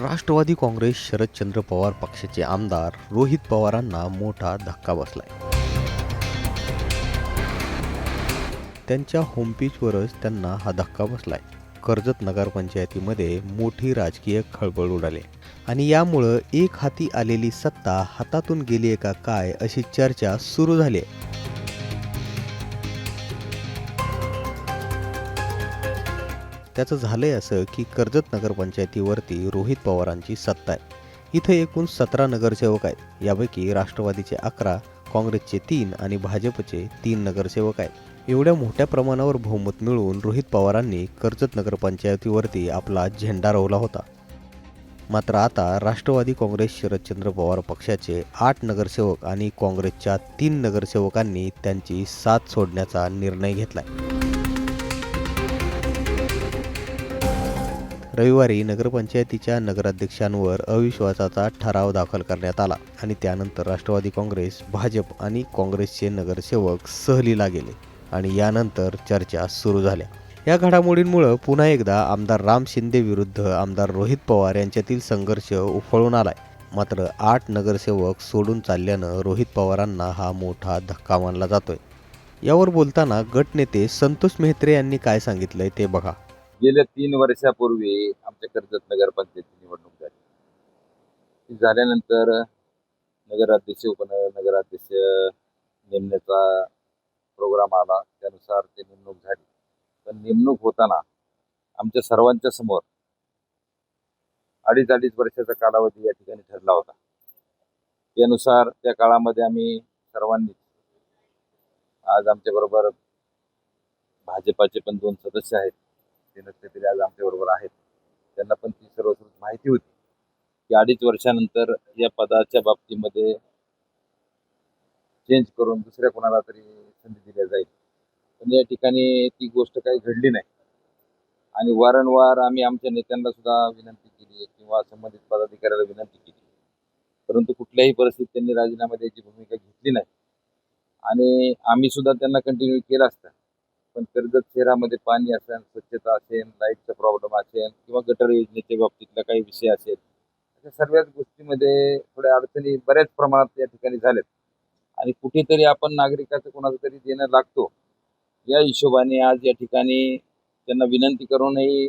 राष्ट्रवादी काँग्रेस शरदचंद्र पवार पक्षाचे आमदार रोहित पवारांना मोठा धक्का बसलाय. त्यांच्या होमपेजवरच त्यांना हा धक्का बसलाय. कर्जत नगरपंचायतीमध्ये मोठी राजकीय खळबळ उडाली आणि यामुळं एक हाती आलेली सत्ता हातातून गेली का काय अशी चर्चा सुरू झाली. त्याचं झालंय असं की कर्जत नगरपंचायतीवरती रोहित पवारांची सत्ता आहे. इथं एकूण 17 नगरसेवक आहेत. यापैकी राष्ट्रवादीचे 11, काँग्रेसचे 3 आणि भाजपचे 3 नगरसेवक आहेत. एवढ्या मोठ्या प्रमाणावर बहुमत मिळवून रोहित पवारांनी कर्जत नगरपंचायतीवरती आपला झेंडा रोवला होता. मात्र आता राष्ट्रवादी काँग्रेस शरदचंद्र पवार पक्षाचे 8 नगरसेवक आणि काँग्रेसच्या 3 नगरसेवकांनी त्यांची साथ सोडण्याचा निर्णय घेतलाय. रविवारी नगरपंचायतीच्या नगराध्यक्षांवर अविश्वासाचा ठराव दाखल करण्यात आला आणि त्यानंतर राष्ट्रवादी काँग्रेस, भाजप आणि काँग्रेसचे नगरसेवक सहलीला गेले आणि यानंतर चर्चा सुरू झाल्या. या घडामोडींमुळे पुन्हा एकदा आमदार राम शिंदे विरुद्ध आमदार रोहित पवार यांच्यातील संघर्ष उफाळून आलाय. मात्र 8 नगरसेवक सोडून चालल्यानं रोहित पवारांना हा मोठा धक्का मानला जातोय. यावर बोलताना गटनेते संतोष मेहत्रे यांनी काय सांगितलंय ते बघा. गेल्या 3 वर्षापूर्वी आमच्या कर्जत नगरपंचायतीची निवडणूक झाली. ती झाल्यानंतर नगराध्यक्ष, उपनगराध्यक्ष नेमण्याचा प्रोग्राम आला. त्यानुसार ते नेमणूक झाली. पण नेमणूक होताना आमच्या सर्वांच्या समोर 2.5 वर्षाचा कालावधी या ठिकाणी ठरला होता. त्यानुसार त्या काळामध्ये आम्ही सर्वांनी, आज आमच्याबरोबर भाजपाचे पण 2 सदस्य आहेत, ते नसले तरी आज आमच्याबरोबर आहेत, त्यांना पण ती सर्वस्व माहिती होती की 2.5 वर्षानंतर या पदाच्या बाबतीमध्ये चेंज करून दुसऱ्या कोणाला तरी संधी दिल्या जाईल. पण या ठिकाणी ती गोष्ट काही घडली नाही आणि वारंवार आम्ही आमच्या नेत्यांना सुद्धा विनंती केली किंवा संबंधित पदाधिकाऱ्याला विनंती केली, परंतु कुठल्याही परिस्थितीत त्यांनी राजीनामा द्यायची भूमिका घेतली नाही आणि आम्ही सुद्धा त्यांना कंटिन्यू केलं असतं. पण कर्जत शहरामध्ये पाणी असेल, स्वच्छता असेल, लाईटचा प्रॉब्लेम असेल किंवा गटर योजनेच्या बाबतीतला काही विषय असेल, अशा सर्वच गोष्टीमध्ये थोड्या अडचणी बऱ्याच प्रमाणात या ठिकाणी झाल्यात आणि कुठेतरी आपण नागरिकाचं कोणाचं तरी देणं लागतो. या हिशोबाने आज या ठिकाणी त्यांना विनंती करूनही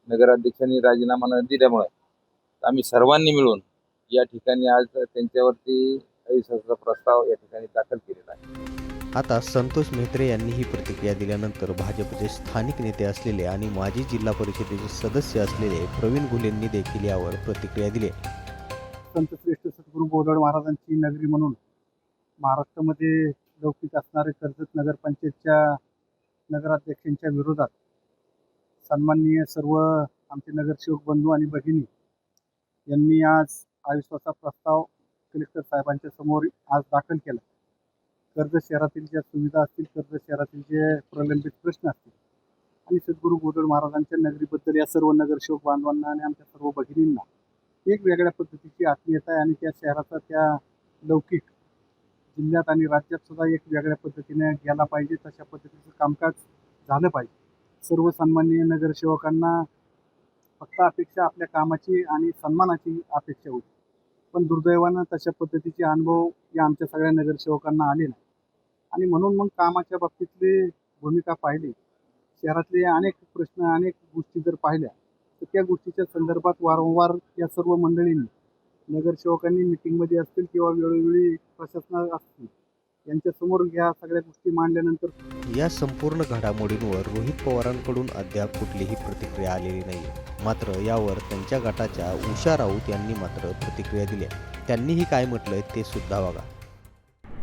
नगराध्यक्षांनी राजीनामा न दिल्यामुळे आम्ही सर्वांनी मिळून या ठिकाणी आज त्यांच्यावरती अविश्वासाचा प्रस्ताव या ठिकाणी दाखल केलेला आहे. आता संतोष मेहत्रे यांनी ही प्रतिक्रिया दिल्यानंतर भाजपचे स्थानिक नेते असलेले आणि माजी जिल्हा परिषदेचे सदस्य असलेले प्रवीण घुलेंनी देखील यावर प्रतिक्रिया दिली. संतश्रेष्ठ सद्गुरू गोदड महाराजांची नगरी म्हणून महाराष्ट्रामध्ये लौकिक असणारे कर्जत नगरपंचायतच्या नगराध्यक्षांच्या विरोधात सन्माननीय सर्व आमचे नगरसेवक बंधू आणि भगिनी यांनी आज अविश्वासाचा प्रस्ताव कलेक्टर साहेबांच्या समोर आज दाखल केला. कर्जत शहरातील ज्या सुविधा असतील, कर्जत शहरातील जे प्रलंबित प्रश्न असतील आणि सद्गुरू गोदड महाराजांच्या नगरीबद्दल या सर्व नगरसेवक बांधवांना आणि आमच्या सर्व भगिनींना एक वेगळ्या पद्धतीची आत्मीयता आहे आणि त्या शहराचा, त्या लौकिक जिल्ह्यात आणि राज्यात सुद्धा एक वेगळ्या पद्धतीने गेला पाहिजे, तशा पद्धतीचं कामकाज झालं पाहिजे. सर्व सन्माननीय नगरसेवकांना फक्त अपेक्षा आपल्या कामाची आणि सन्मानाची अपेक्षा होती, पण दुर्दैवानं तशा पद्धतीचे अनुभव या आमच्या सगळ्या नगरसेवकांना आले नाही आणि म्हणून मग कामाच्या बाबतीतली भूमिका पाहिली, शहरातले अनेक प्रश्न, अनेक गोष्टी जर पाहिल्या तर त्या गोष्टीच्या संदर्भात वारंवार या सर्व मंडळींनी, नगरसेवकांनी मिटिंगमध्ये असतील किंवा वेळोवेळी प्रशासनात असतील, यांच्यासमोर या सगळ्या गोष्टी मांडल्यानंतर या संपूर्ण घडामोडींवर रोहित पवारांकडून अद्याप कुठलीही प्रतिक्रिया आलेली नाही. मात्र यावर त्यांच्या गटाच्या उषा राऊत यांनी मात्र प्रतिक्रिया दिल्या. त्यांनीही काय म्हटलंय ते सुद्धा बघा.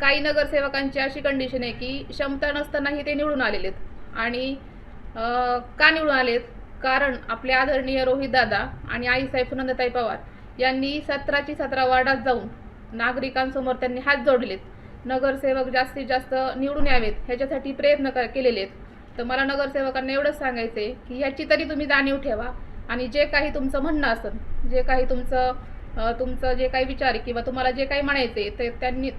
काही नगरसेवकांची अशी कंडिशन आहे की क्षमता नसतानाही ते निवडून आलेले आहेत आणि का निवडून आलेत? कारण आपले आदरणीय रोहित दादा आणि आईसाहेब सुनंदाताई पवार यांनी 17ची 17 वार्डात जाऊन नागरिकांसमोर त्यांनी हात जोडलेत. नगरसेवक जास्तीत जास्त निवडून यावेत ह्याच्यासाठी प्रयत्न केलेले आहेत. तर मला नगरसेवकांना एवढंच सांगायचं आहे की ह्याची तरी तुम्ही जाणीव ठेवा आणि जे काही तुमचं म्हणणं असेल, जे काही तुमचं जे काही विचार आहे किंवा तुम्हाला जे काही म्हणायचे ते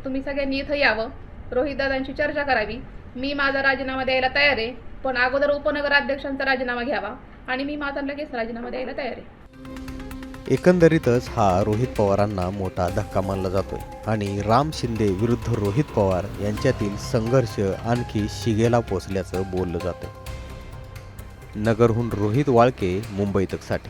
तुम्ही सगळ्यांनी इथं यावं, रोहितदादांशी चर्चा करावी. मी माझा राजीनामा द्यायला तयार आहे, पण अगोदर उपनगराध्यक्षांचा राजीनामा घ्यावा आणि मी माझा लगेच राजीनामा द्यायला तयार आहे. एकंदरीतच हा रोहित पवारांना मोठा धक्का मानला जातोय आणि राम शिंदे विरुद्ध रोहित पवार यांच्यातील संघर्ष आणखी शिगेला पोचल्याचं बोललं जातं. नगरहून रोहित वाळके, मुंबई तकसाठी.